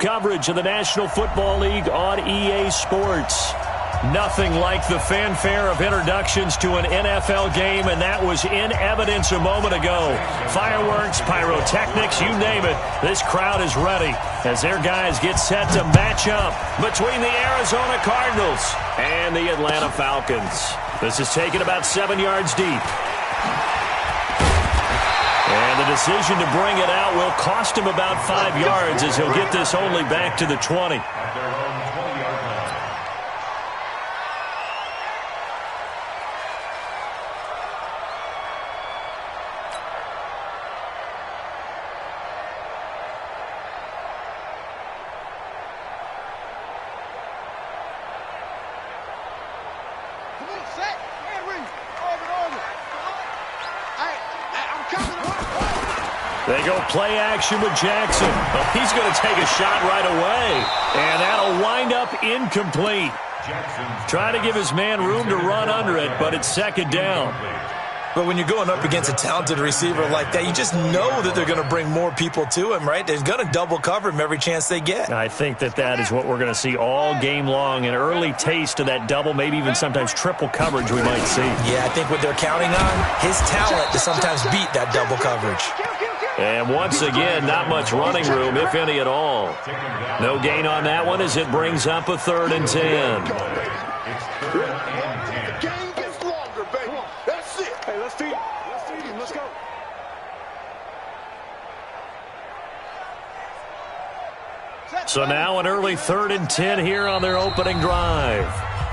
coverage of the National Football League on EA Sports. Nothing like the fanfare of introductions to an NFL game, and that was in evidence a moment ago. Fireworks, pyrotechnics, you name it. This crowd is ready as their guys get set to match up between the Arizona Cardinals and the Atlanta Falcons. This is taken about 7 yards deep. And the decision to bring it out will cost him about 5 yards as he'll get this only back to the 20. They go play action with Jackson. Oh, he's going to take a shot right away. And that'll wind up incomplete. Trying to give his man room to run under it, but it's second down. But when you're going up against a talented receiver like that, you just know that they're going to bring more people to him, right? They're going to double cover him every chance they get. I think that is what we're going to see all game long. An early taste of that double, maybe even sometimes triple coverage we might see. Yeah, I think what they're counting on, his talent to sometimes beat that double coverage. And once again, not much running room, if any at all. No gain on that one as it brings up a 3rd and 10. So now an early 3rd and 10 here on their opening drive.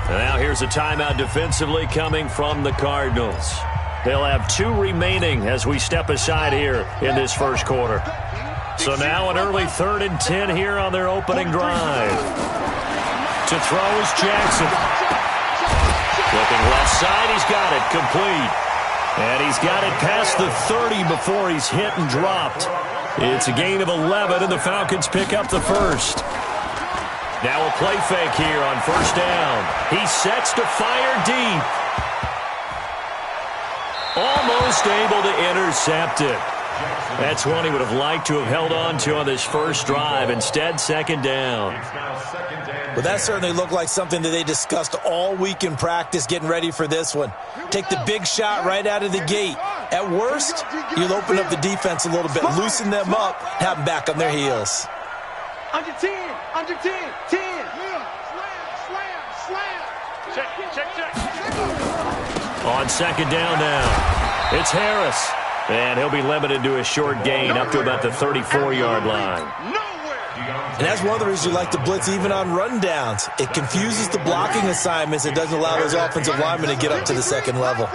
And now here's a timeout defensively coming from the Cardinals. They'll have 2 remaining as we step aside here in this first quarter. So now an early 3rd and 10 here on their opening drive. To throw is Jackson. Looking left side, he's got it, complete. And he's got it past the 30 before he's hit and dropped. It's a gain of 11, and the Falcons pick up the first. Now a play fake here on first down. He sets to fire deep. Almost able to intercept it. That's one he would have liked to have held on to on this first drive. Instead, second down. Well, that certainly looked like something that they discussed all week in practice getting ready for this one. Take the big shot right out of the gate. At worst, you'll open up the defense a little bit, loosen them up, have them back on their heels. Under 10, 10. Slam. Check. On second down now, it's Harris. And he'll be limited to a short gain up to about the 34-yard line. And that's one of the reasons you like to blitz even on rundowns. It confuses the blocking assignments. It doesn't allow those offensive linemen to get up to the second level.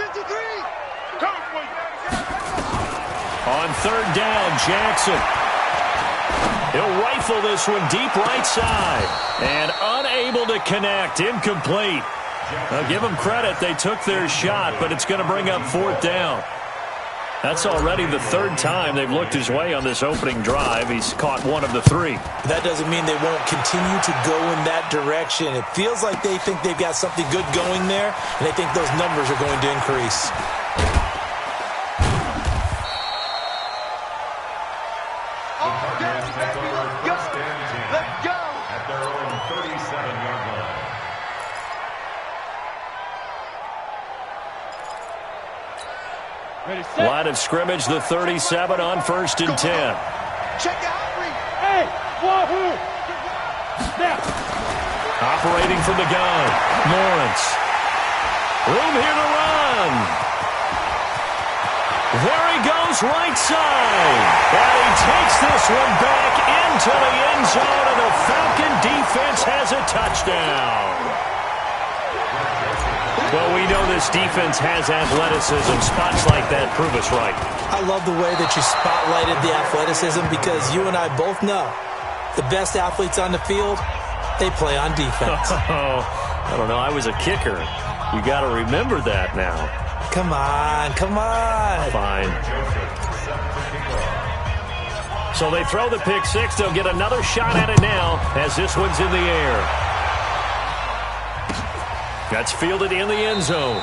On third down, Jackson. He'll rifle this one deep right side. And unable to connect, incomplete. Now give them credit, they took their shot, but it's going to bring up 4th down. That's already the 3rd time they've looked his way on this opening drive. He's caught 1 of the 3. That doesn't mean they won't continue to go in that direction. It feels like they think they've got something good going there, and they think those numbers are going to increase. Let's go. At their own 37-yard line. Line of scrimmage, the 37 on 1st and 10. Check out. Hey, wahoo! Snap. Operating from the gun, Lawrence. Room here to run. There he goes, right side. And he takes this one back into the end zone, and the Falcon defense has a touchdown. Well, we know this defense has athleticism. Spots like that prove us right. I love the way that you spotlighted the athleticism because you and I both know the best athletes on the field, they play on defense. Oh, I don't know. I was a kicker. You got to remember that now. Come on. Fine. So they throw the pick six. They'll get another shot at it now as this one's in the air. That's fielded in the end zone.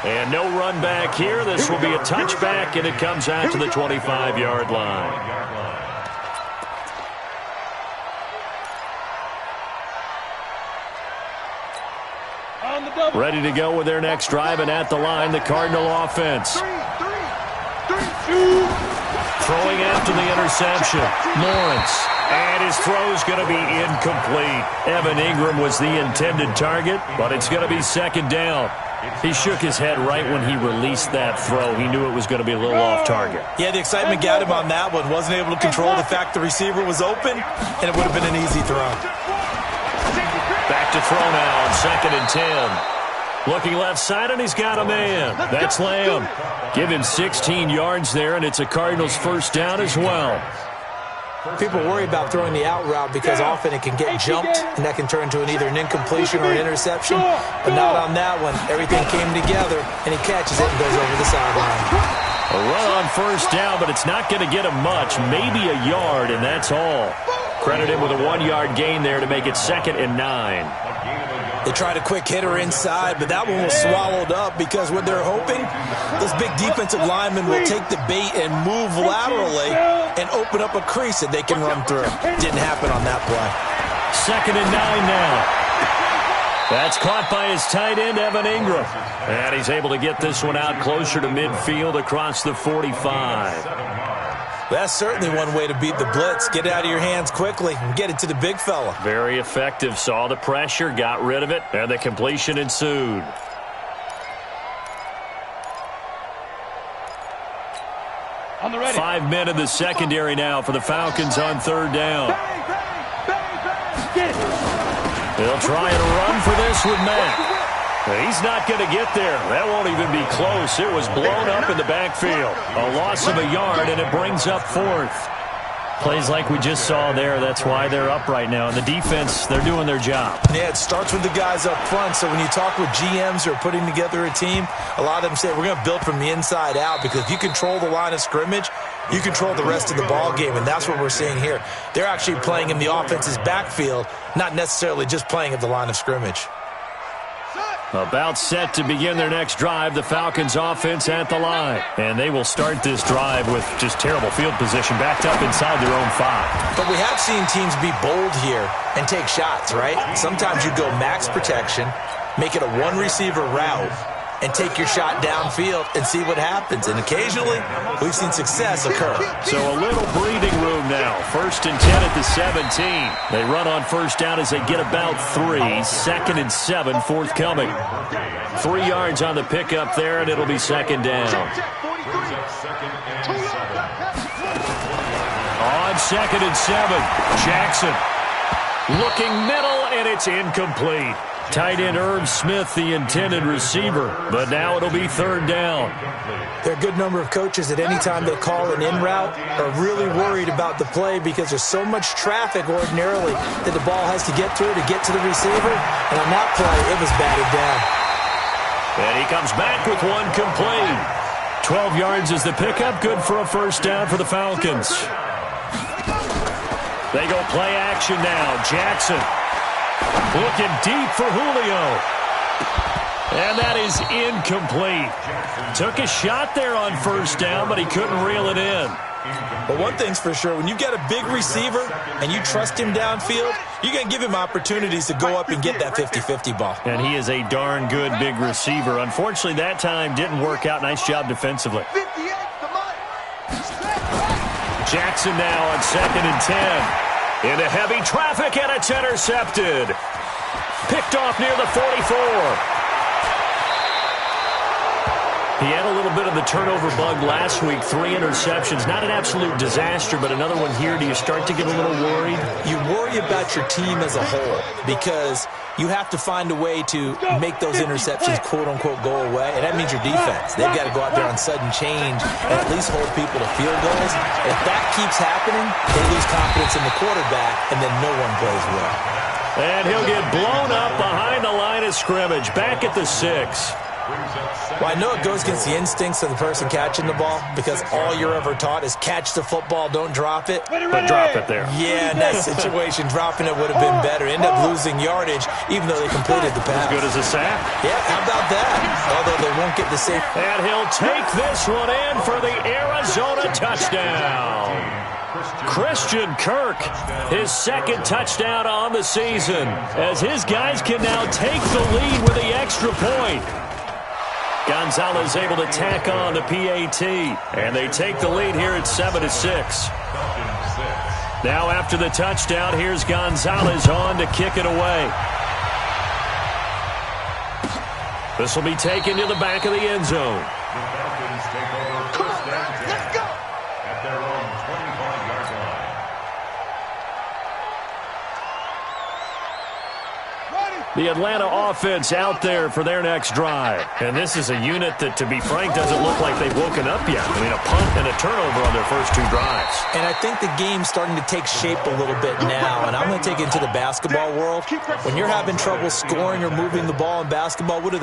And no run back here. This will be a touchback, and it comes out to the 25-yard line. Ready to go with their next drive, and at the line, the Cardinal offense. Throwing after the interception. Lawrence. And his throw's going to be incomplete. Evan Ingram was the intended target, but it's going to be second down. He shook his head right when he released that throw. He knew it was going to be a little off target. Yeah, the excitement got him on that one. Wasn't able to control the fact the receiver was open, and it would have been an easy throw. Back to throw now on 2nd and 10. Looking left side, and he's got a man. That's Lamb. Give him 16 yards there, and it's a Cardinals first down as well. People worry about throwing the out route because often it can get jumped, and that can turn into either an incompletion or an interception. But not on that one. Everything came together, and he catches it and goes over the sideline. A run on first down, but it's not going to get him much. Maybe a yard, and that's all. Credit him with a 1-yard gain there to make it 2nd and 9. They tried a quick hitter inside, but that one was swallowed up because what they're hoping, those big defensive linemen will take the bait and move laterally and open up a crease that they can run through. Didn't happen on that play. 2nd and 9 now. That's caught by his tight end, Evan Ingram. And he's able to get this one out closer to midfield across the 45. That's certainly one way to beat the blitz. Get it out of your hands quickly and get it to the big fella. Very effective. Saw the pressure, got rid of it, and the completion ensued. On the ready. 5 men in the secondary now for the Falcons on 3rd down. They'll try and run for this with Mack. He's not going to get there. That won't even be close. It was blown up in the backfield. A loss of a yard, and it brings up 4th. Plays like we just saw there. That's why they're up right now. And the defense, they're doing their job. Yeah, it starts with the guys up front. So when you talk with GMs who are putting together a team, a lot of them say, we're going to build from the inside out, because if you control the line of scrimmage, you control the rest of the ball game, and that's what we're seeing here. They're actually playing in the offense's backfield, not necessarily just playing at the line of scrimmage. About set to begin their next drive, the Falcons offense at the line. And they will start this drive with just terrible field position, backed up inside their own 5. But we have seen teams be bold here and take shots, right? Sometimes you go max protection, make it a one-receiver route, and take your shot downfield and see what happens. And occasionally, we've seen success occur. So a little breathing room now. 1st and 10 at the 17. They run on first down as they get about 3. 2nd and 7, forthcoming. 3 yards on the pickup there, and it'll be 2nd down. On 2nd and 7, Jackson. Looking middle, and it's incomplete. Tight end Irv Smith, the intended receiver, but now it'll be 3rd down. There are a good number of coaches that any time they call an in route are really worried about the play because there's so much traffic ordinarily that the ball has to get through to get to the receiver. And on that play, it was batted down. And he comes back with one complete. 12 yards is the pickup, good for a first down for the Falcons. They go play action now. Jackson. Looking deep for Julio. And that is incomplete. Took a shot there on first down, but he couldn't reel it in. But one thing's for sure, when you've got a big receiver and you trust him downfield, you're going to give him opportunities to go up and get that 50-50 ball. And he is a darn good big receiver. Unfortunately, that time didn't work out. Nice job defensively. Jackson now on 2nd and 10. Into heavy traffic, and it's intercepted. Picked off near the 44. He had a little bit of the turnover bug last week, 3 interceptions. Not an absolute disaster, but another one here. Do you start to get a little worried? You worry about your team as a whole because you have to find a way to make those interceptions, quote-unquote, go away, and that means your defense. They've got to go out there on sudden change and at least hold people to field goals. If that keeps happening, they lose confidence in the quarterback, and then no one plays well. And he'll get blown up behind the line of scrimmage, back at the 6. Well, I know it goes against the instincts of the person catching the ball because all you're ever taught is catch the football, don't drop it. But drop it there. Yeah, in that situation, dropping it would have been better. End up losing yardage even though they completed the pass. As good as a sack. Yeah, how about that? Although they won't get the safe. And he'll take this one in for the Arizona touchdown. Christian Kirk, his second touchdown on the season, as his guys can now take the lead with the extra point. Gonzalez able to tack on the PAT, and they take the lead here at 7-6. Now after the touchdown, here's Gonzalez on to kick it away. This will be taken to the back of the end zone. The Falcons take over first down 10 at their own 25-yard line. The Atlanta offense out there for their next drive. And this is a unit that, to be frank, doesn't look like they've woken up yet. I mean, a punt and a turnover on their first two drives. And I think the game's starting to take shape a little bit now, and I'm going to take it to the basketball world. When you're having trouble scoring or moving the ball in basketball, what do?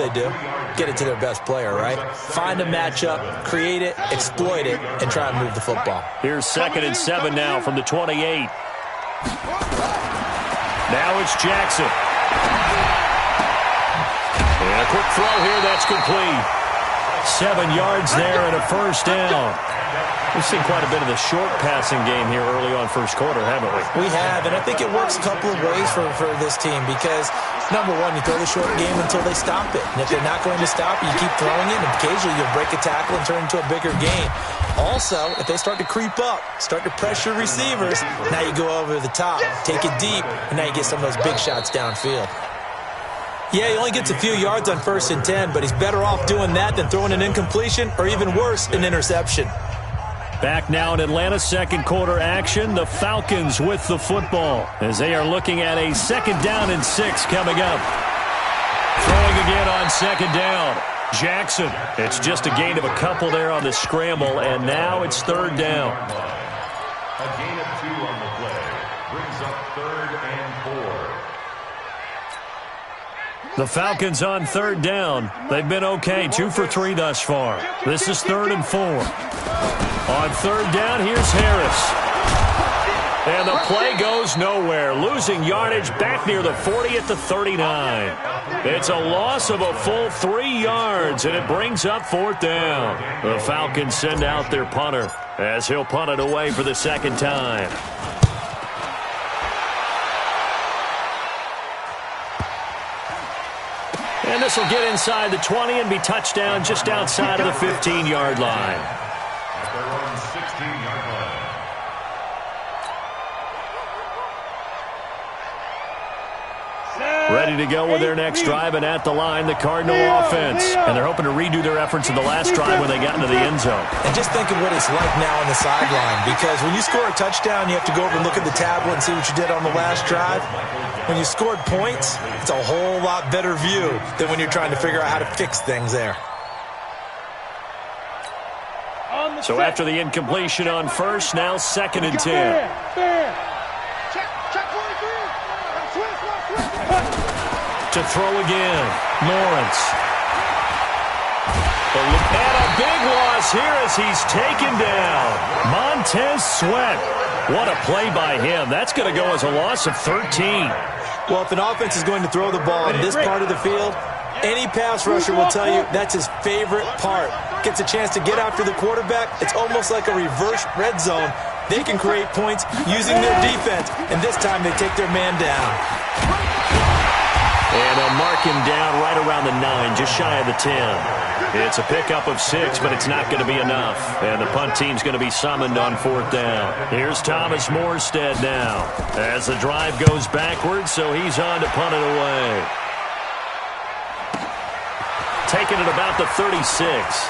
Get it to their best player, right? Find a matchup, create it, exploit it, and try and move the football. Here's 2nd and 7 now from the 28. Now it's Jackson. And a quick throw here, that's complete. 7 yards there and a first down. We've seen quite a bit of the short passing game here early on first quarter, haven't we? We have, and I think it works a couple of ways for this team because, number one, you throw the short game until they stop it. And if they're not going to stop it, you keep throwing it, and occasionally you'll break a tackle and turn it into a bigger gain. Also, if they start to creep up, start to pressure receivers, now you go over the top, take it deep, and now you get some of those big shots downfield. Yeah, he only gets a few yards on 1st and 10, but he's better off doing that than throwing an incompletion or even worse, an interception. Back now in Atlanta, second quarter action. The Falcons with the football as they are looking at a 2nd down and 6 coming up. Throwing again on 2nd down. Jackson. It's just a gain of a couple there on the scramble, and now it's 3rd down. A gain of 2 on the play brings up 3rd and 4. The Falcons on 3rd down. They've been okay, 2 for 3 thus far. This is 3rd and 4. On 3rd down, here's Harris. And the play goes nowhere. Losing yardage back near the 40 at the 39. It's a loss of a full 3 yards, and it brings up 4th down. The Falcons send out their punter as he'll punt it away for the 2nd time. And this will get inside the 20 and be touchdown just outside of the 15-yard line. At their own 16-yard line. Ready to go with their next drive, and at the line, the Cardinal offense. And they're hoping to redo their efforts in the last drive when they got into the end zone. And just think of what it's like now on the sideline, because when you score a touchdown, you have to go over and look at the tablet and see what you did on the last drive. When you scored points, it's a whole lot better view than when you're trying to figure out how to fix things there. So after the incompletion on 1st, now 2nd and 10. To throw again, Lawrence. And a big loss here as he's taken down. Montez Sweat. What a play by him. That's going to go as a loss of 13. Well, if an offense is going to throw the ball in this part of the field, any pass rusher will tell you that's his favorite part. Gets a chance to get after the quarterback. It's almost like a reverse red zone. They can create points using their defense, and this time they take their man down. And they'll mark him down right around the 9, just shy of the 10. It's a pickup of 6, but it's not going to be enough. And the punt team's going to be summoned on 4th down. Here's Thomas Morstead now as the drive goes backwards, so he's on to punt it away. Taking it about the 36.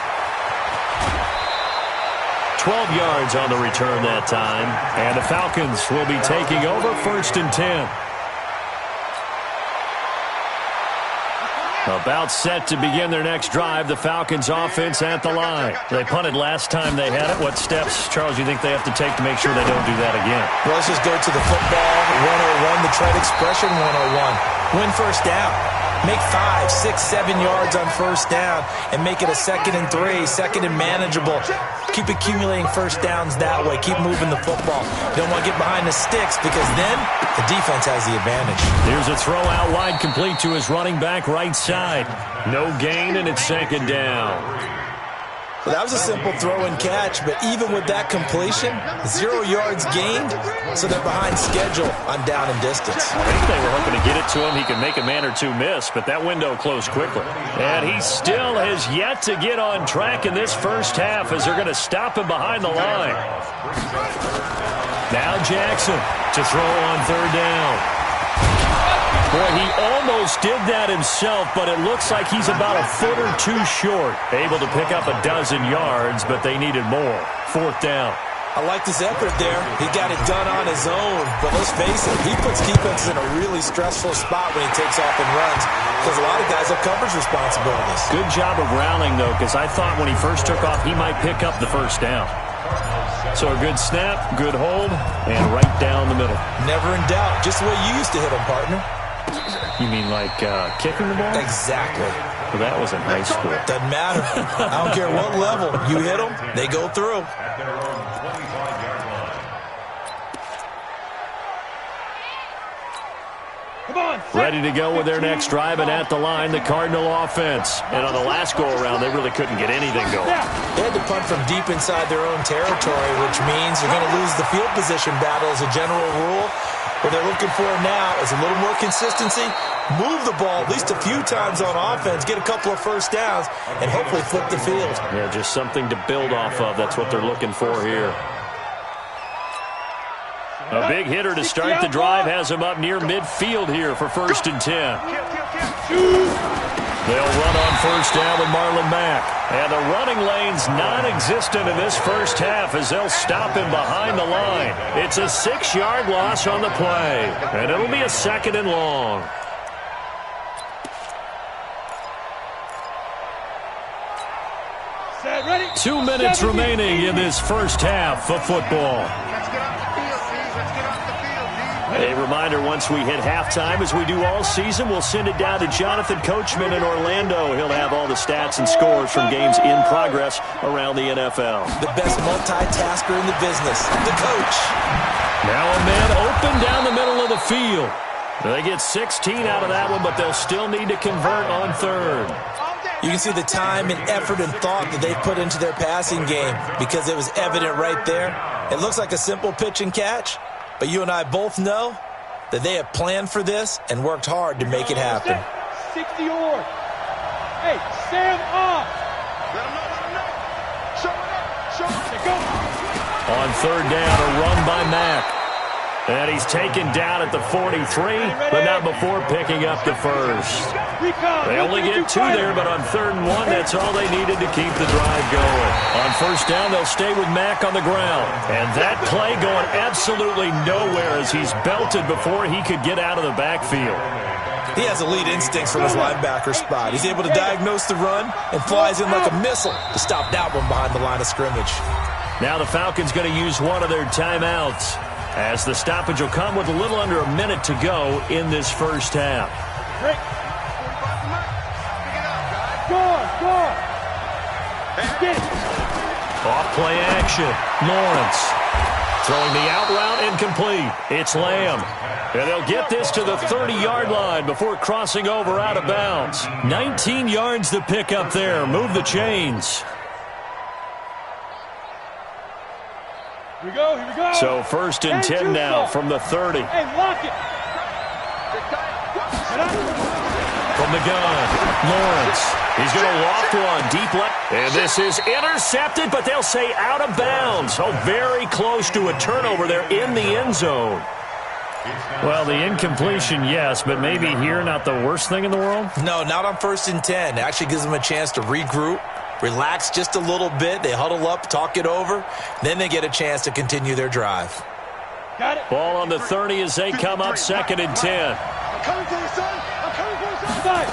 12 yards on the return that time. And the Falcons will be taking over 1st and 10. About set to begin their next drive, the Falcons offense at the line. They punted last time they had it. What steps, Charles, do you think they have to take to make sure they don't do that again? Well, let's just go to the football 101, the trade expression 101. Win 1st down. Make 5, 6, 7 yards on 1st down and make it a 2nd and 3, 2nd and manageable. Keep accumulating 1st downs that way. Keep moving the football. Don't want to get behind the sticks because then the defense has the advantage. Here's a throw out wide, complete to his running back right side. No gain, and it's 2nd down. Well, that was a simple throw and catch, but even with that completion, 0 yards gained, so they're behind schedule on down and distance. I think they were hoping to get it to him. He could make a man or two miss, but that window closed quickly. And he still has yet to get on track in this first half as they're going to stop him behind the line. Now Jackson to throw on third down. Boy, he almost did that himself, but it looks like he's about a foot or two short. Able to pick up a dozen yards, but they needed more. Fourth down. I liked his effort there. He got it done on his own. But let's face it, he puts defenses in a really stressful spot when he takes off and runs because a lot of guys have coverage responsibilities. Good job of rallying, though, because I thought when he first took off, he might pick up the first down. So a good snap, good hold, and right down the middle. Never in doubt. Just the way you used to hit him, partner. You mean like kicking the ball? Exactly. Well, that was in high school. Doesn't matter. I don't care what level. You hit them, they go through. Ready to go with their next drive, and at the line, the Cardinal offense. And on the last go-around, they really couldn't get anything going. They had to punt from deep inside their own territory, which means they're going to lose the field position battle as a general rule. What they're looking for now is a little more consistency, move the ball at least a few times on offense, get a couple of first downs, and hopefully flip the field. Yeah, just something to build off of. That's what they're looking for here. A big hitter to start the drive has him up near midfield here for 1st and 10. They'll run on first down with Marlon Mack. And the running lane's non-existent in this first half as they'll stop him behind the line. It's a 6-yard loss on the play. And it'll be a 2nd and long. Ready? 2 minutes remaining in this first half of football. A reminder, once we hit halftime, as we do all season, we'll send it down to Jonathan Coachman in Orlando. He'll have all the stats and scores from games in progress around the NFL. The best multitasker in the business, the coach. Now a man open down the middle of the field. They get 16 out of that one, but they'll still need to convert on third. You can see the time and effort and thought that they put into their passing game because it was evident right there. It looks like a simple pitch and catch, but you and I both know that they have planned for this and worked hard to make it happen. 60 yard. Hey, Sam off. On third down, a run by Mack. And he's taken down at the 43, but not before picking up the first. They only get 2 there, but on 3rd and 1, that's all they needed to keep the drive going. On first down, they'll stay with Mack on the ground. And that play going absolutely nowhere as he's belted before he could get out of the backfield. He has elite instincts from his linebacker spot. He's able to diagnose the run and flies in like a missile to stop that one behind the line of scrimmage. Now the Falcons going to use one of their timeouts, as the stoppage will come with a little under a minute to go in this first half. Off play action. Lawrence throwing the out route incomplete. It's Lamb. And they'll get this to the 30-yard line before crossing over out of bounds. 19 yards to pick up there. Move the chains. Here we go, here we go. So 1st and 10 now from the 30. Hey, lock it. From the gun, Lawrence. He's going to loft one deep left. And this is intercepted, but they'll say out of bounds. Oh, very close to a turnover there in the end zone. Well, the incompletion, yes, but maybe here not the worst thing in the world? No, not on 1st and 10. It actually gives them a chance to regroup, relax just a little bit. They huddle up, talk it over. Then they get a chance to continue their drive. Got it. Ball on the 30 as they come up 2nd and 10. I'm coming for you, son. I'm coming for you, son.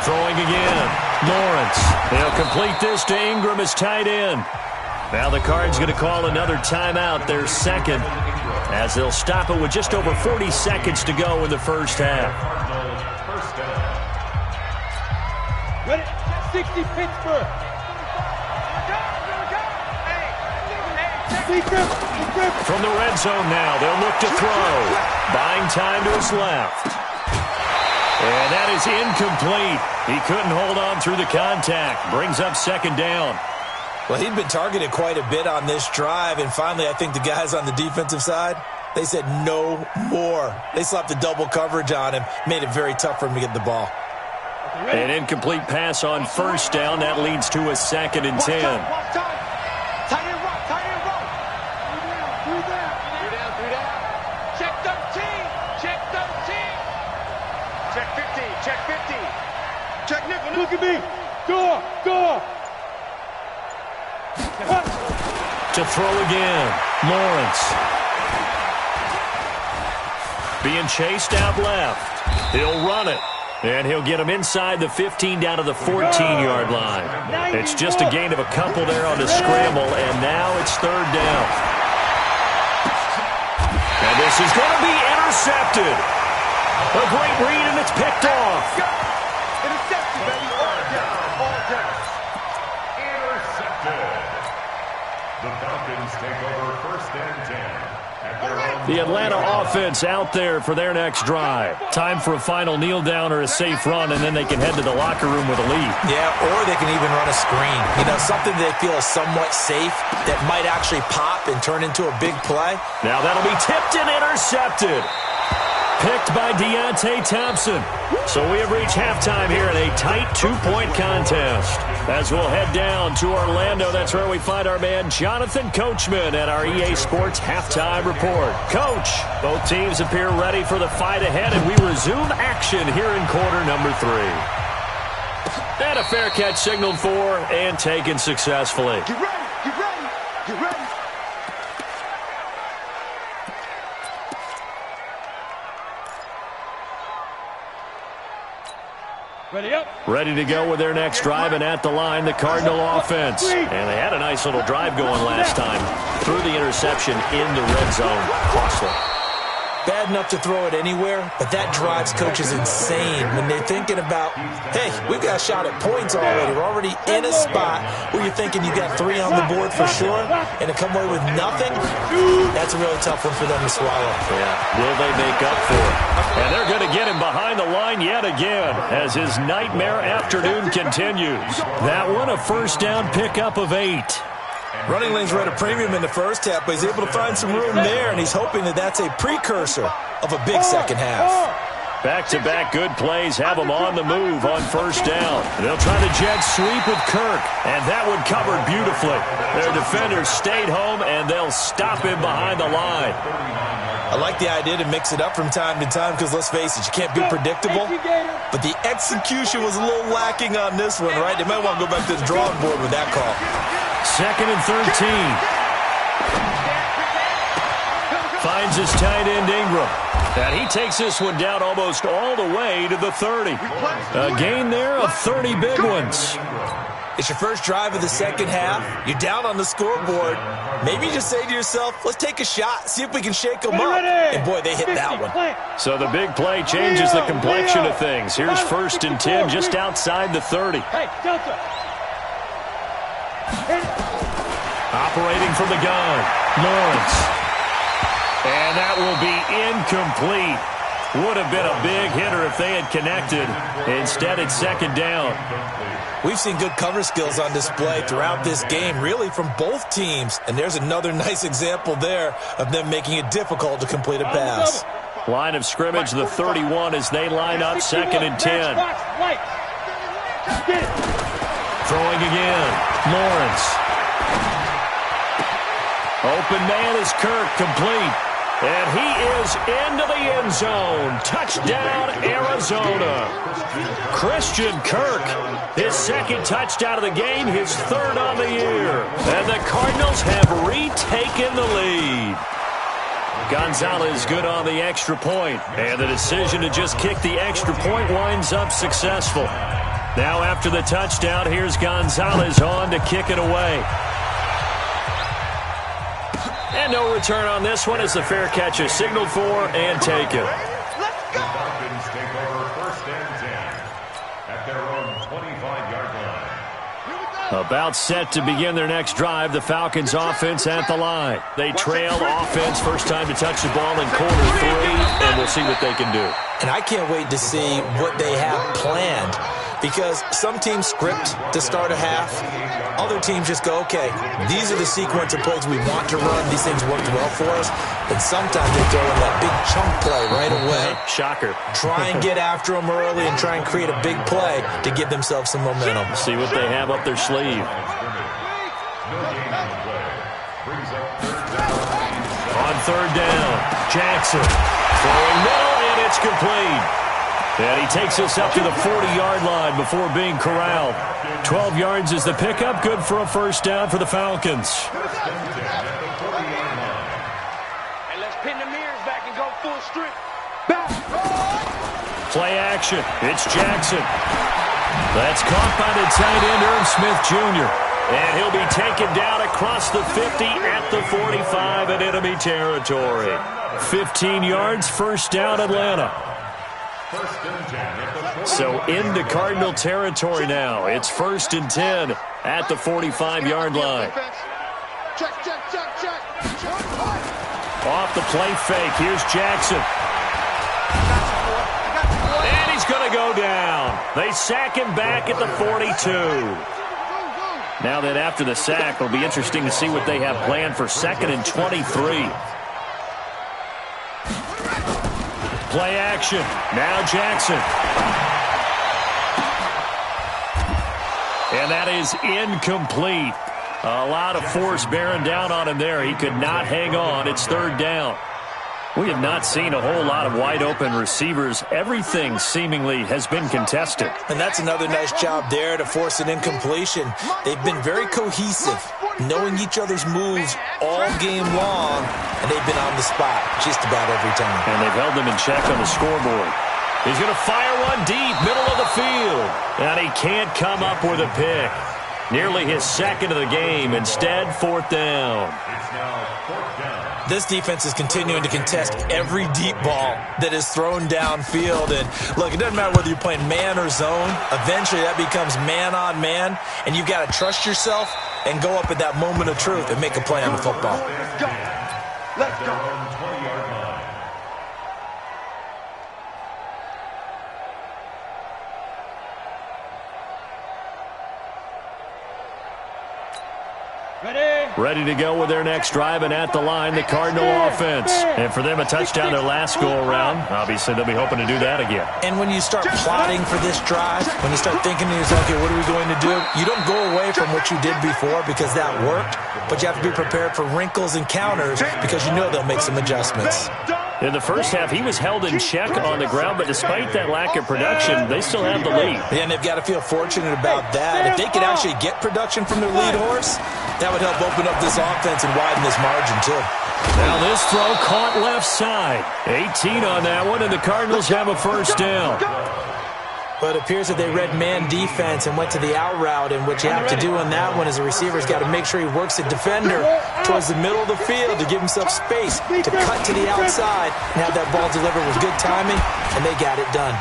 Throwing again. Lawrence. They'll complete this to Ingram as tight end. Now the Cards going to call another timeout, their 2nd, as they'll stop it with just over 40 seconds to go in the first half. Ready? 60 Pittsburgh. From the red zone now, they'll look to throw. Buying time to his left. And that is incomplete. He couldn't hold on through the contact. Brings up 2nd down. Well, he'd been targeted quite a bit on this drive, and finally I think the guys on the defensive side, they said no more. They slapped the double coverage on him, made it very tough for him to get the ball. An incomplete pass on first down. That leads to a 2nd and 10. Tight end rock, tight end rock. Three down. Check 13, check 13. Check 50, check 50. Check nickel, look at me. Go. To throw again, Lawrence. Being chased out left. He'll run it. And he'll get him inside the 15 down to the 14-yard line. It's just a gain of a couple there on the scramble, and now it's 3rd down. And this is going to be intercepted. A great read, and it's picked off. Intercepted, baby. All down. Intercepted. The Falcons take over 1st and 10. The Atlanta offense out there for their next drive. Time for a final kneel down or a safe run, and then they can head to the locker room with a lead. Yeah, or they can even run a screen. You know, something they feel is somewhat safe that might actually pop and turn into a big play. Now that'll be tipped and intercepted. Picked by Deontay Thompson. So we have reached halftime here in a tight 2-point contest. As we'll head down to Orlando, that's where we find our man Jonathan Coachman at our EA Sports Halftime Report. Coach, both teams appear ready for the fight ahead, and we resume action here in quarter number 3. And a fair catch signaled for and taken successfully. Get ready, get ready, get ready. Ready up. Ready to go with their next drive, and at the line, the Cardinal offense. And they had a nice little drive going last time. Threw the interception in the red zone. Costly. Bad enough to throw it anywhere, but that drives coaches insane when they're thinking about, hey, we've got a shot at points already. We're already in a spot where you're thinking you got 3 on the board for sure, and to come away with nothing, that's a really tough one for them to swallow. Yeah, will they make up for it? And they're going to get him behind the line yet again as his nightmare afternoon continues. That one, a first down pickup of 8. Running lanes were at a premium in the first half, but he's able to find some room there, and he's hoping that that's a precursor of a big second half. Back-to-back good plays have them on the move on first down. They'll try the jet sweep with Kirk, and that one covered beautifully. Their defenders stayed home, and they'll stop him behind the line. I like the idea to mix it up from time to time because, let's face it, you can't be predictable. But the execution was a little lacking on this one, right? They might want to go back to the drawing board with that call. 2nd and 13. Finds his tight end Ingram. And he takes this one down almost all the way to the 30. A gain there of 30 big ones. It's your first drive of the second half. You're down on the scoreboard. Maybe you just say to yourself, let's take a shot, see if we can shake them up. And, boy, they hit that one. So the big play changes the complexion of things. Here's 1st and 10 just outside the 30. Hey, Delta. Operating from the gun, Lawrence. And that will be incomplete. Would have been a big hitter if they had connected. Instead, it's 2nd down. We've seen good cover skills on display throughout this game, really from both teams. And there's another nice example there of them making it difficult to complete a pass. Line of scrimmage, the 31 as they line up 2nd and 10. Throwing again, Lawrence. Open man is Kirk, complete. And he is into the end zone. Touchdown, Arizona. Christian Kirk, his 2nd touchdown of the game, his 3rd on the year. And the Cardinals have retaken the lead. Gonzalez good on the extra point. And the decision to just kick the extra point winds up successful. Now after the touchdown, here's Gonzalez on to kick it away. And no return on this one as the fair catch is signaled for and taken. Let's go. The Falcons take over 1st and 10 at their own 25-yard line. About set to begin their next drive, the Falcons offense at the line. They trail offense, first time to touch the ball in quarter 3, and we'll see what they can do. And I can't wait to see what they have planned because some teams script to start a half. Other teams just go, okay, these are the sequence of plays we want to run. These things worked well for us. And sometimes they throw in that big chunk play right away. Shocker. Try and get after them early and try and create a big play to give themselves some momentum. See what they have up their sleeve. On third down, Jackson throwing middle, and it's complete. And he takes us up to the 40-yard line before being corralled. 12 yards is the pickup, good for a first down for the Falcons. And let's pin the mirrors back and go full strength. Play action, it's Jackson. That's caught by the tight end, Irv Smith Jr. And he'll be taken down across the 50 at the 45 in enemy territory. 15 yards, first down, Atlanta. So into Cardinal territory now. It's 1st and 10 at the 45-yard line. Off the play fake, here's Jackson. And he's going to go down. They sack him back at the 42. Now that after the sack, it'll be interesting to see what they have planned for 2nd and 23. Play action. Now Jackson. And that is incomplete. A lot of force bearing down on him there. He could not hang on. It's 3rd down. We have not seen a whole lot of wide-open receivers. Everything seemingly has been contested. And that's another nice job there to force an incompletion. They've been very cohesive, knowing each other's moves all game long, and they've been on the spot just about every time. And they've held them in check on the scoreboard. He's going to fire one deep, middle of the field. And he can't come up with a pick. Nearly his 2nd of the game. Instead, 4th down. It's now 4th down. This defense is continuing to contest every deep ball that is thrown downfield. And look, it doesn't matter whether you're playing man or zone. Eventually, that becomes man on man. And you've got to trust yourself and go up at that moment of truth and make a play on the football. Let's go. Let's go. 20-yard line. Ready to go with their next drive, and at the line, the Cardinal offense. And for them, a touchdown their last go-around. Obviously, they'll be hoping to do that again. And when you start plotting for this drive, when you start thinking to yourself, okay, what are we going to do? You don't go away from what you did before because that worked, but you have to be prepared for wrinkles and counters because you know they'll make some adjustments. In the first half, he was held in check on the ground, but despite that lack of production, they still have the lead. And they've got to feel fortunate about that. If they could actually get production from their lead horse, that would help open up this offense and widen this margin, too. Now this throw caught left side. 18 on that one, and the Cardinals have a first down. But it appears that they read man defense and went to the out route, and what you have to do on that one is the receiver's got to make sure he works the defender towards the middle of the field to give himself space to cut to the outside and have that ball delivered with good timing, and they got it done.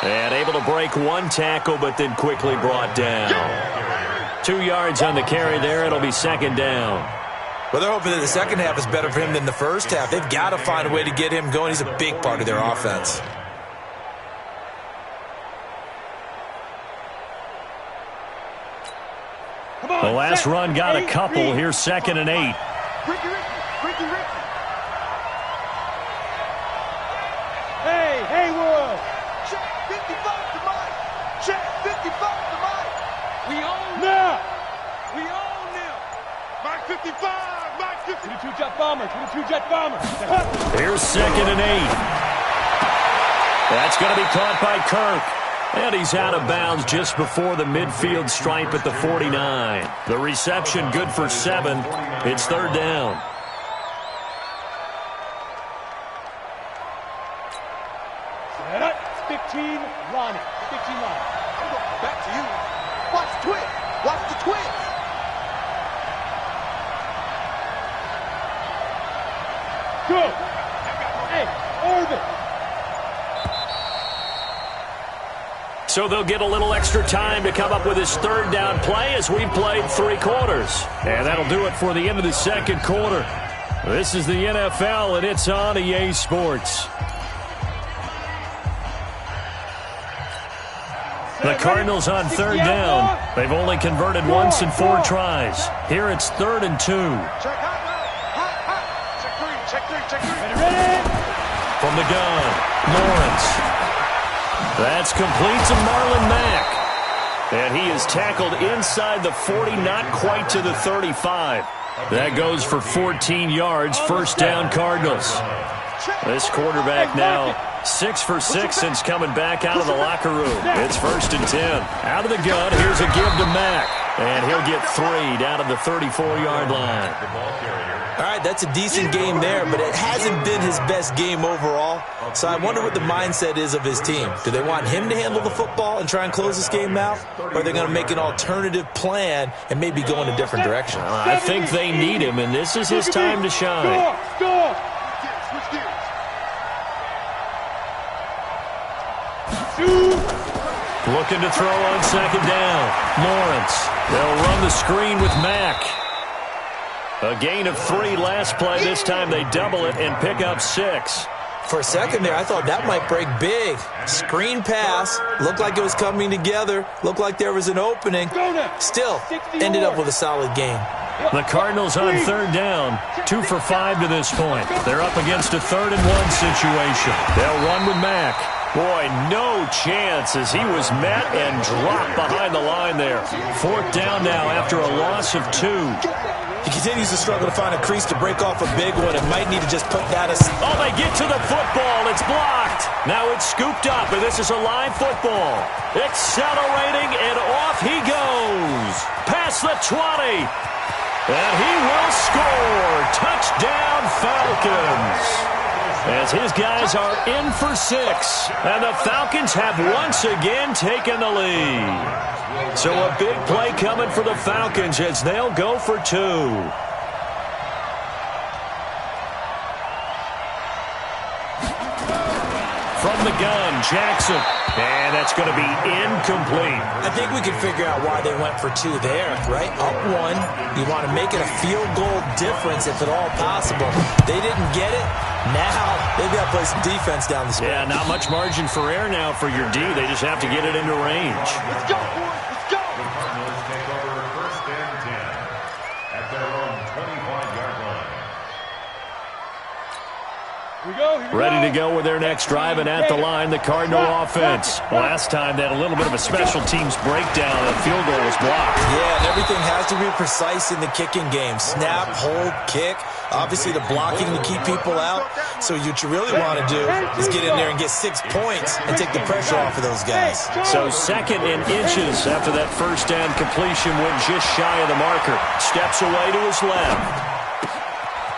And able to break one tackle, but then quickly brought down. 2 yards on the carry there. It'll be 2nd down. Well, they're hoping that the second half is better for him than the first half. They've got to find a way to get him going. He's a big part of their offense. The last run got a couple. Here's 2nd and 8. Ricky. Hey, Haywood. Check 55 to Mike. Check 55 to Mike. We own them. We own them. Mike 55. Mike 50. 22 jet bombers. 22 jet bombers. Here's 2nd and 8. That's going to be caught by Kirk. And he's out of bounds just before the midfield stripe at the 49. The reception good for 7. It's 3rd down. Set up. Big team, Ronnie. Big team, Ronnie. Back to you. Watch the twist. Watch the twist. Good. Hey, Irvin. So they'll get a little extra time to come up with his 3rd down play as we played 3 quarters. And that'll do it for the end of the 2nd quarter. This is the NFL, and it's on EA Sports. The Cardinals on third down. They've only converted once in 4 tries. Here it's 3rd and 2. From the gun, Lawrence. That's complete to Marlon Mack. And he is tackled inside the 40, not quite to the 35. That goes for 14 yards, first down Cardinals. This quarterback now 6 for 6 since coming back out of the locker room. It's 1st and 10. Out of the gun, here's a give to Mack. And he'll get 3 down to the 34-yard line. All right, that's a decent game there, but it hasn't been his best game overall. So I wonder what the mindset is of his team. Do they want him to handle the football and try and close this game out? Or are they going to make an alternative plan and maybe go in a different direction? I think they need him, and this is his time to shine. Looking to throw on 2nd down. Lawrence. They'll run the screen with Mack. A gain of 3 last play. This time they double it and pick up 6. For a second there, I thought that might break big. Screen pass. Looked like it was coming together. Looked like there was an opening. Still, ended up with a solid game. The Cardinals on 3rd down. 2 for 5 to this point. They're up against a 3rd and 1 situation. They'll run with Mack. Boy, no chance as he was met and dropped behind the line there. 4th down now after a loss of 2. He continues to struggle to find a crease to break off a big one and might need to just put that aside. Oh, they get to the football. It's blocked. Now it's scooped up, and this is a live football. Accelerating, and off he goes. Past the 20. And he will score. Touchdown, Falcons. As his guys are in for 6. And the Falcons have once again taken the lead. So a big play coming for the Falcons as they'll go for 2. From the gun, Jackson. And that's going to be incomplete. I think we can figure out why they went for 2 there, right? Up 1. You want to make it a field goal difference if at all possible. They didn't get it. Now they've got to play some defense down the stretch. Yeah, not much margin for error now for your D. They just have to get it into range. Let's go, boys. Let's go. The Cardinals take over 1st and 10 at their own 25-yard line. Ready to go with their next drive, and at the line, the Cardinal offense. Last time, they had a little bit of a special teams breakdown. The field goal was blocked. Yeah, and everything has to be precise in the kicking game. Snap, hold, kick. Obviously, the blocking to keep people out. So what you really want to do is get in there and get 6 points and take the pressure off of those guys. So 2nd and inches after that 1st down completion went just shy of the marker. Steps away to his left.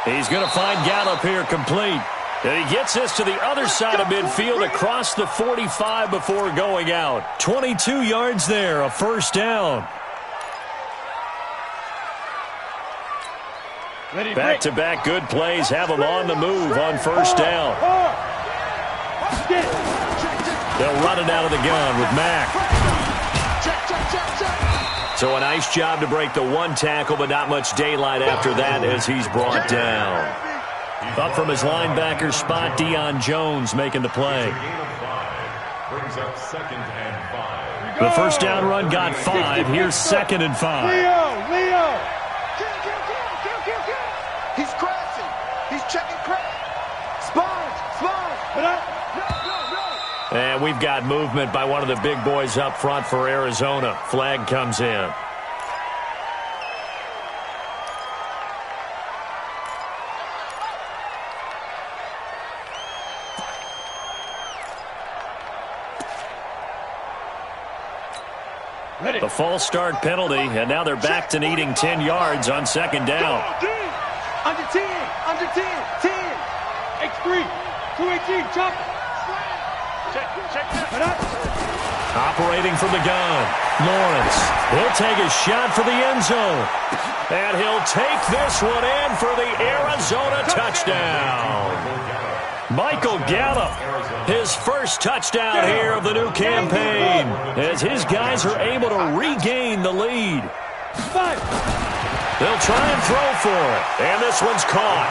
He's going to find Gallup here complete. And he gets this to the other side of midfield across the 45 before going out. 22 yards there, a 1st down. Back-to-back good plays have them on the move on 1st down. They'll run it out of the gun with Mack. So a nice job to break the 1 tackle, but not much daylight after that as he's brought down. Up from his linebacker spot, Deion Jones making the play. Brings up 2nd and 5. The 1st down run got 5. Here's 2nd and 5. Leo! He's crashing. He's checking crash. Spine. No. And we've got movement by one of the big boys up front for Arizona. Flag comes in. The false start penalty, and now they're back to needing 10 yards on 2nd down. Under 10, 10. X3, 218, chop. Check. Operating from the gun, Lawrence. He'll take a shot for the end zone. And he'll take this one in for the Arizona touchdown. Michael Gallup, his first touchdown here of the new campaign, as his guys are able to regain the lead. They'll try and throw for it, and this one's caught.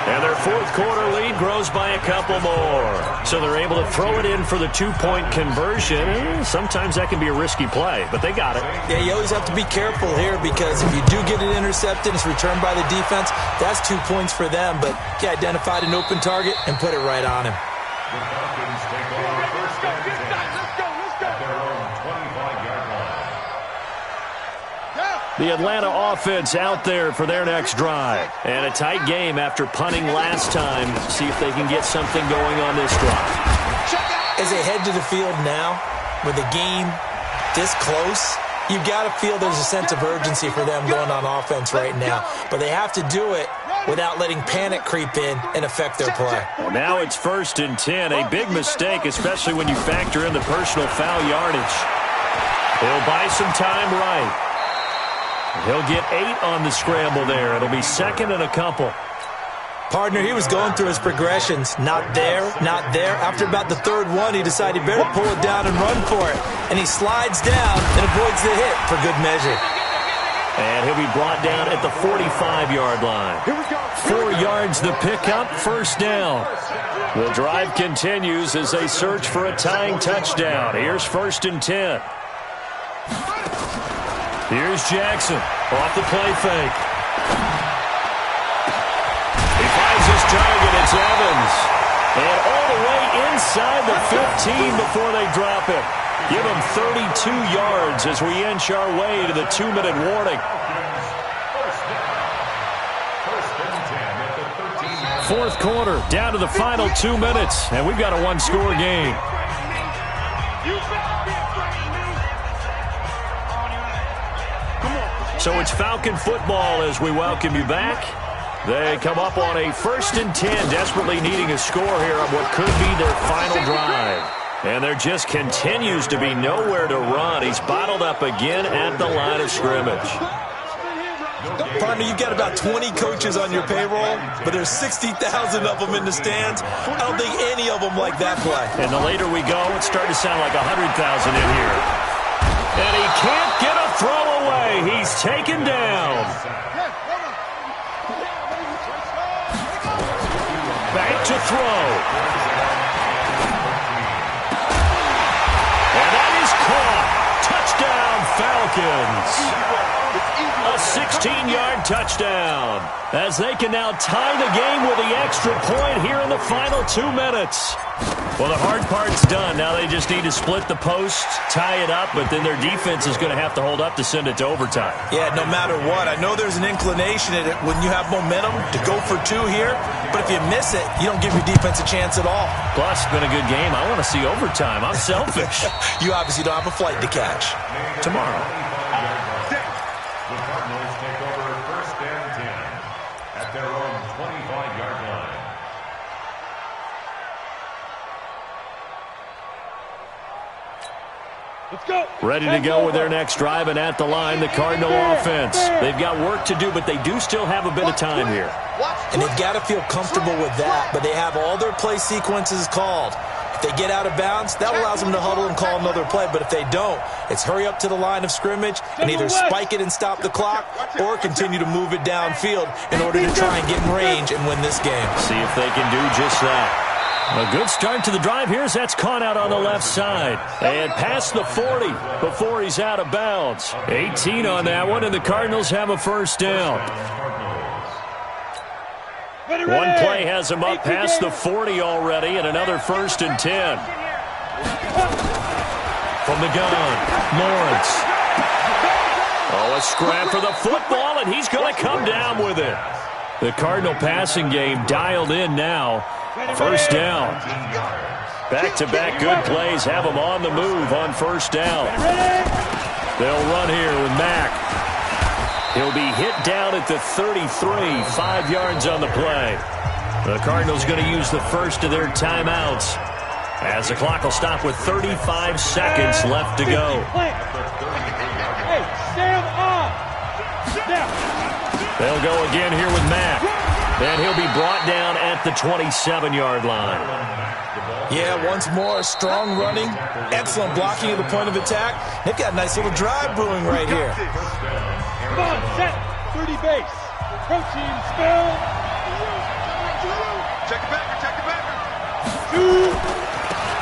And their fourth quarter lead grows by a couple more. So they're able to throw it in for the two-point conversion. Sometimes that can be a risky play, but they got it. Yeah, you always have to be careful here because if you do get it intercepted, it's returned by the defense. That's 2 points for them, but he identified an open target and put it right on him. The Falcons take over first and 10 at their own 25-yard line. The Atlanta offense out there for their next drive. And a tight game after punting last time. See if they can get something going on this drive. As they head to the field now, with the game this close, you've got to feel there's a sense of urgency for them going on offense right now. But they have to do it without letting panic creep in and affect their play. Well, now it's 1st and 10. A big mistake, especially when you factor in the personal foul yardage. He'll buy some time right. He'll get 8 on the scramble there. It'll be 2nd and a couple. Partner, he was going through his progressions. Not there, not there. After about the third one, he decided he better pull it down and run for it. And he slides down and avoids the hit for good measure. And he'll be brought down at the 45-yard line. 4 yards the pickup, 1st down. The drive continues as they search for a tying touchdown. Here's 1st and 10. Here's Jackson off the play fake. He finds his target. It's Evans. And all the way inside the 15 before they drop it. Give him 32 yards as we inch our way to the 2-minute warning. Fourth quarter, down to the final 2 minutes, and we've got a one-score game. So it's Falcon football as we welcome you back. They come up on a 1st and 10, desperately needing a score here on what could be their final drive. And there just continues to be nowhere to run. He's bottled up again at the line of scrimmage. Partner, you've got about 20 coaches on your payroll, but there's 60,000 of them in the stands. I don't think any of them like that play. And the later we go, it's starting to sound like 100,000 in here. And he can't get a throw away. He's taken down. Back to throw. And that is caught. Touchdown, Falcons. A 16-yard touchdown. As they can now tie the game with the extra point here in the final 2 minutes. Well, the hard part's done. Now they just need to split the post, tie it up, but then their defense is going to have to hold up to send it to overtime. Yeah, no matter what. I know there's an inclination in it when you have momentum to go for 2 here, but if you miss it, you don't give your defense a chance at all. Plus, it's been a good game. I want to see overtime. I'm selfish. You obviously don't have a flight to catch. Tomorrow. The Cardinals take over 1st and 10 at their own 25-yard line. Let's go. Ready to go with their next drive, and at the line, the Cardinal offense. They've got work to do, but they do still have a bit of time here. And they've got to feel comfortable with that, but they have all their play sequences called. If they get out of bounds, that allows them to huddle and call another play. But if they don't, it's hurry up to the line of scrimmage and either spike it and stop the clock or continue to move it downfield in order to try and get in range and win this game. See if they can do just that. A good start to the drive here as that's caught out on the left side. And past the 40 before he's out of bounds. 18 on that one, and the Cardinals have a 1st down. One play has him up past the 40 already, and another 1st and 10. From the gun, Lawrence. Oh, a scrap for the football, and he's going to come down with it. The Cardinal passing game dialed in now. 1st down. Back-to-back good plays have them on the move on 1st down. They'll run here with Mack. He'll be hit down at the 33, 5 yards on the play. The Cardinals going to use the first of their timeouts as the clock will stop with 35 seconds left to go. Hey, stand up. They'll go again here with Mack. And he'll be brought down at the 27-yard line. Yeah, once more, strong running, excellent blocking at the point of attack. They've got a nice little drive brewing right here. Come on, set. 30 base. Protein spill.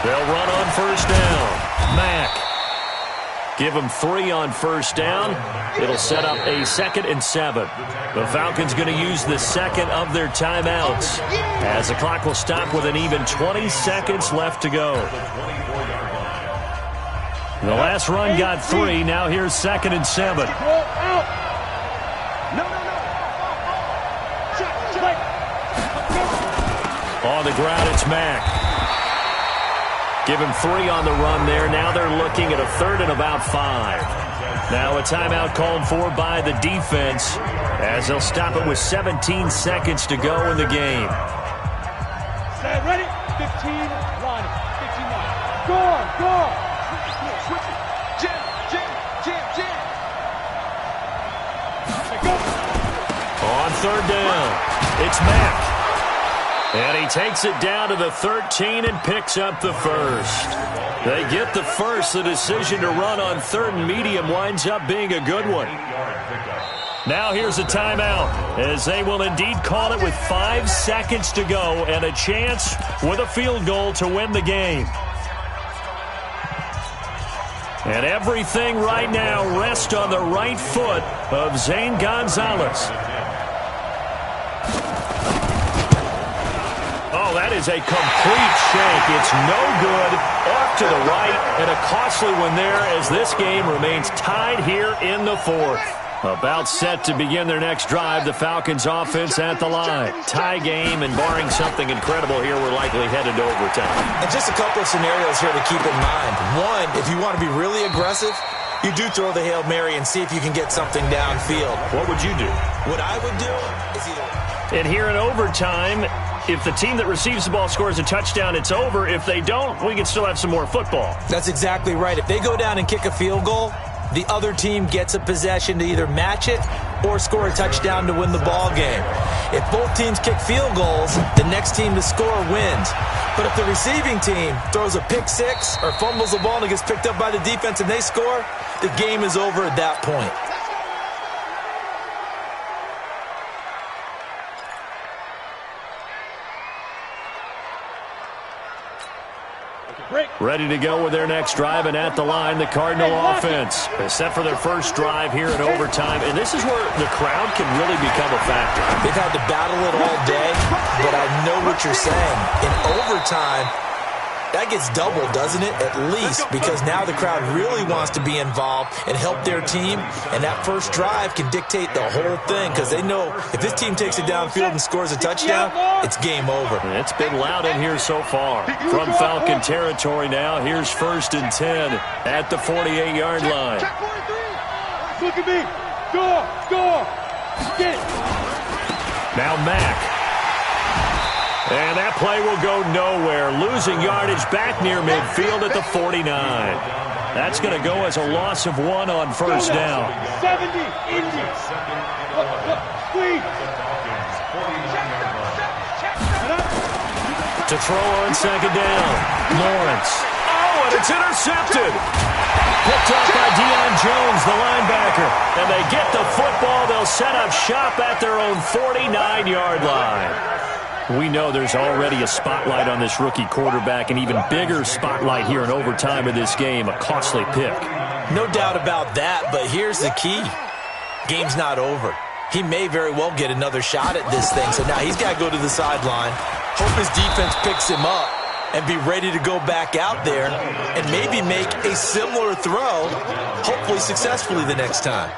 They'll run on first down. Mack. Give them 3 on first down. It'll set up a 2nd and 7. The Falcons going to use the second of their timeouts as the clock will stop with an even 20 seconds left to go. The last run got 3. Now here's 2nd and 7. On the ground, it's Mack. Give him 3 on the run there. Now they're looking at a 3rd and about 5. Now a timeout called for by the defense as they'll stop it with 17 seconds to go in the game. Set, ready? 15, line. 15, line. Go. Switch it. Jam. Go. On 3rd down, it's Mack. And he takes it down to the 13 and picks up the first. They get the first. The decision to run on 3rd and medium winds up being a good one. Now here's a timeout as they will indeed call it with 5 seconds to go and a chance with a field goal to win the game. And everything right now rests on the right foot of Zane Gonzalez. Oh, that is a complete shank. It's no good. Off to the right, and a costly one there as this game remains tied here in the 4th. About set to begin their next drive, the Falcons offense at the line. Tie game, and barring something incredible here, we're likely headed to overtime. And just a couple of scenarios here to keep in mind. One, if you want to be really aggressive, you do throw the Hail Mary and see if you can get something downfield. What would you do? What I would do is either... And here in overtime, if the team that receives the ball scores a touchdown, it's over. If they don't, we can still have some more football. That's exactly right. If they go down and kick a field goal, the other team gets a possession to either match it or score a touchdown to win the ball game. If both teams kick field goals, the next team to score wins. But if the receiving team throws a pick six or fumbles the ball and it gets picked up by the defense and they score, the game is over at that point. Ready to go with their next drive, and at the line, the Cardinal offense. They're set for their first drive here in overtime, and this is where the crowd can really become a factor. They've had to battle it all day, but I know what you're saying. In overtime, that gets doubled, doesn't it? At least, because now the crowd really wants to be involved and help their team, and that first drive can dictate the whole thing because they know if this team takes it downfield and scores a touchdown, it's game over. It's been loud in here so far. From Falcon territory now, here's 1st and 10 at the 48-yard line. Look at me. Go. Get. Now Mack. And that play will go nowhere. Losing yardage back near midfield at the 49. That's going to go as a loss of 1 on first down. 70, Indy. Squeeze. To throw on 2nd down. Lawrence. Oh, and it's intercepted. Picked up by Deion Jones, the linebacker. And they get the football. They'll set up shop at their own 49-yard line. We know there's already a spotlight on this rookie quarterback, an even bigger spotlight here in overtime of this game, a costly pick. No doubt about that, but here's the key. Game's not over. He may very well get another shot at this thing, so now he's got to go to the sideline, hope his defense picks him up, and be ready to go back out there and maybe make a similar throw, hopefully successfully the next time.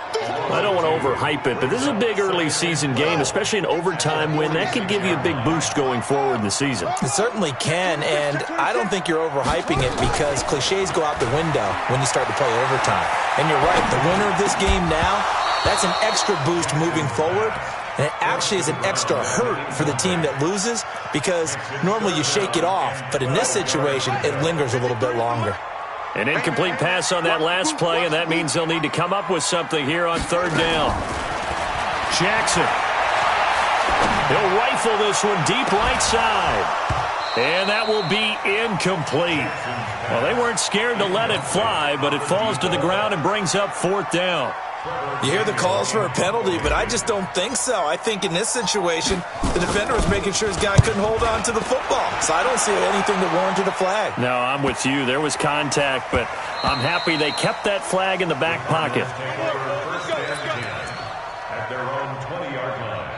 I don't want to overhype it, but this is a big early season game, especially an overtime win. That could give you a big boost going forward in the season. It certainly can, and I don't think you're overhyping it because cliches go out the window when you start to play overtime. And you're right, the winner of this game now, that's an extra boost moving forward, and it actually is an extra hurt for the team that loses because normally you shake it off, but in this situation, it lingers a little bit longer. An incomplete pass on that last play, and that means they'll need to come up with something here on 3rd down. Jackson. He'll rifle this one deep right side. And that will be incomplete. Well, they weren't scared to let it fly, but it falls to the ground and brings up 4th down. You hear the calls for a penalty, but I just don't think so. I think in this situation, the defender was making sure his guy couldn't hold on to the football. So I don't see anything that warranted a flag. No, I'm with you. There was contact, but I'm happy they kept that flag in the back pocket. At their own 20-yard line.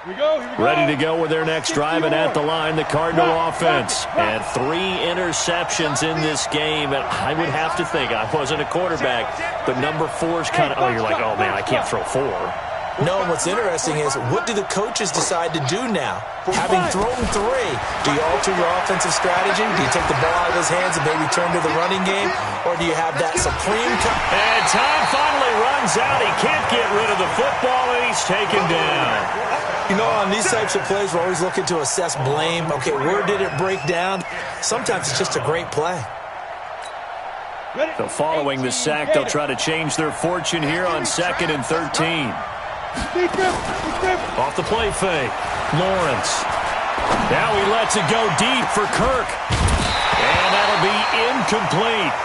Here we go. Ready to go with their next drive, and at the line, the Cardinal offense. And 3 interceptions in this game. And I would have to think, I wasn't a quarterback, but number 4 is kind of, oh, you're like, oh, man, I can't throw 4. No, and what's interesting is, what do the coaches decide to do now? Having thrown 3, do you alter your offensive strategy? Do you take the ball out of his hands and maybe turn to the running game? Or do you have that supreme... And time finally runs out. He can't get rid of the football, and he's taken down. You know, on these types of plays, we're always looking to assess blame. Okay, where did it break down? Sometimes it's just a great play. So following the sack, they'll try to change their fortune here on 2nd and 13. Off the play fake. Lawrence. Now he lets it go deep for Kirk. And that'll be incomplete.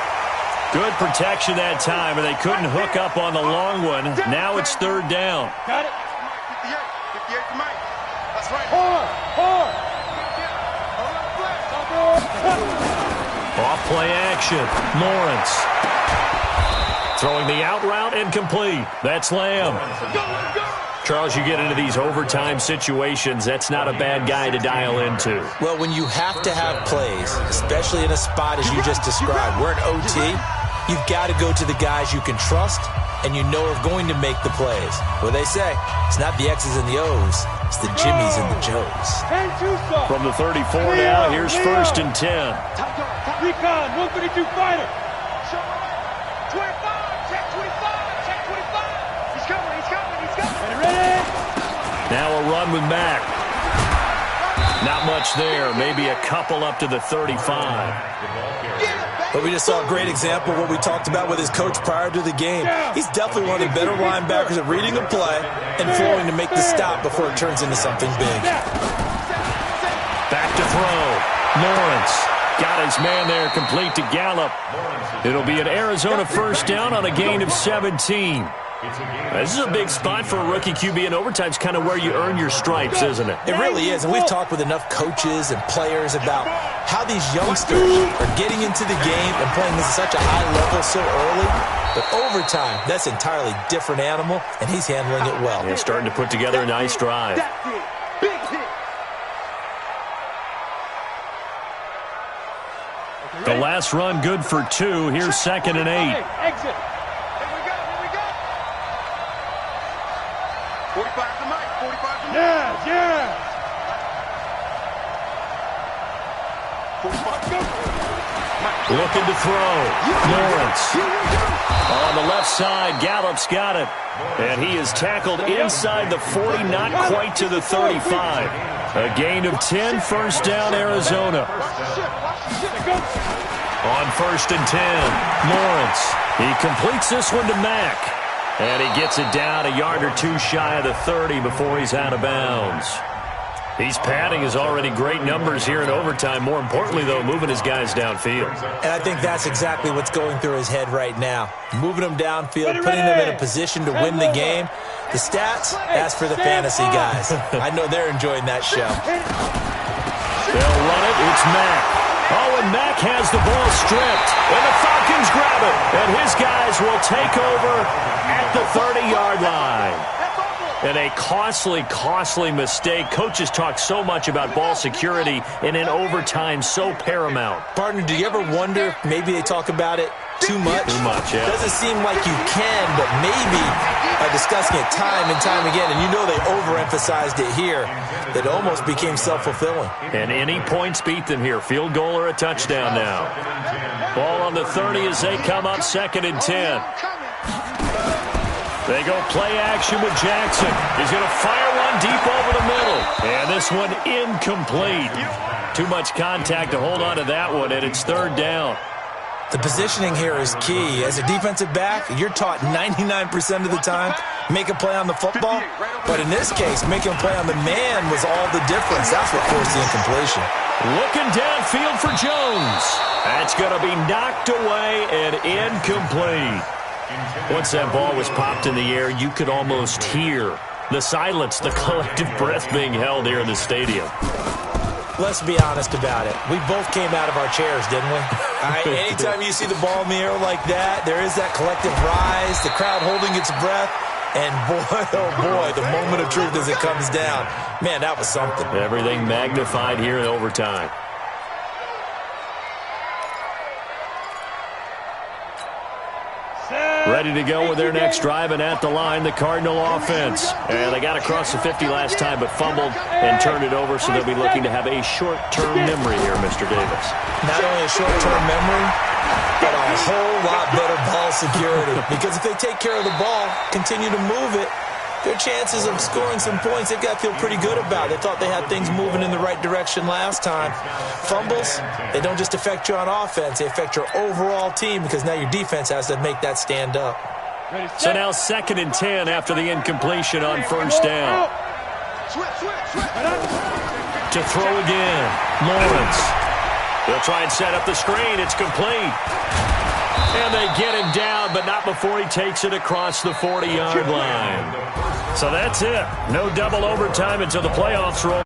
Good protection that time, and they couldn't hook up on the long one. Now it's 3rd down. Got it. 58 to Mike. That's right. Off play action. Lawrence. Throwing the out route incomplete. That's Lamb. Charles, you get into these overtime situations, that's not a bad guy to dial into. Well, when you have to have plays, especially in a spot as you just described, we're in OT, you've got to go to the guys you can trust and you know are going to make the plays. What they say, it's not the X's and the O's, it's the Jimmies and the Joes. From the 34 now, here's 1st and 10. Recon, 132 fighter. 25, check 25, check 25. He's coming. Ready? Now a run with Mack. Not much there, maybe a couple up to the 35. But we just saw a great example of what we talked about with his coach prior to the game. He's definitely one of the better linebackers at reading a play and flowing to make the stop before it turns into something big. Back to throw. Lawrence got his man there, complete to Gallup. It'll be an Arizona 1st down on a gain of 17. This is a big spot for a rookie QB, and overtime's kind of where you earn your stripes, isn't it? It really is, and we've talked with enough coaches and players about how these youngsters are getting into the game and playing this at such a high level so early. But overtime, that's an entirely different animal, and he's handling it well. He's starting to put together a nice drive. Big hit. The last run good for 2. Here's 2nd and 8. Exit. Here we go. 45 to Mike. 45 to Mike. Yes. 45 go. Looking to throw. Lawrence. On the left side, Gallup's got it. And he is tackled inside the 40, not quite to the 35. A gain of 10, 1st down, Arizona. On 1st and 10, Lawrence. He completes this one to Mack. And he gets it down a yard or 2 shy of the 30 before he's out of bounds. He's padding his already great numbers here in overtime. More importantly, though, moving his guys downfield. And I think that's exactly what's going through his head right now. Moving them downfield, putting them in a position to win the game. The stats, that's for the fantasy guys. I know they're enjoying that show. They'll run it. It's Mack. Oh, and Mack has the ball stripped. And the Falcons grab it. And his guys will take over at the 30-yard line. And a costly mistake. Coaches talk so much about ball security, and in overtime, so paramount. Partner, do you ever wonder if maybe they talk about it too much? Too much, yeah. Doesn't seem like you can, but maybe by discussing it time and time again, and you know they overemphasized it here, that it almost became self-fulfilling. And any points beat them here. Field goal or a touchdown now. Ball on the 30 as they come up 2nd and 10. They go play action with Jackson. He's going to fire one deep over the middle. And this one incomplete. Too much contact to hold on to that one, and it's 3rd down. The positioning here is key. As a defensive back, you're taught 99% of the time, make a play on the football. But in this case, making a play on the man was all the difference. That's what forced the incompletion. Looking downfield for Jones. That's going to be knocked away and incomplete. Once that ball was popped in the air, you could almost hear the silence, the collective breath being held here in the stadium. Let's be honest about it. We both came out of our chairs, didn't we? Anytime you see the ball in the air like that, there is that collective rise, the crowd holding its breath, and boy, oh boy, the moment of truth as it comes down. Man, that was something. Everything magnified here in overtime. Ready to go with their next drive, and at the line, the Cardinal offense. And they got across the 50 last time, but fumbled and turned it over, so they'll be looking to have a short-term memory here, Mr. Davis. Not only a short-term memory, but a whole lot better ball security. Because if they take care of the ball, continue to move it, their chances of scoring some points, they've got to feel pretty good about. They thought they had things moving in the right direction last time. Fumbles, they don't just affect you on offense, they affect your overall team because now your defense has to make that stand up. So now 2nd and 10 after the incompletion on first down. To throw again, Lawrence. They'll try and set up the screen. It's complete. And they get him down, but not before he takes it across the 40-yard line. So that's it. No double overtime until the playoffs roll.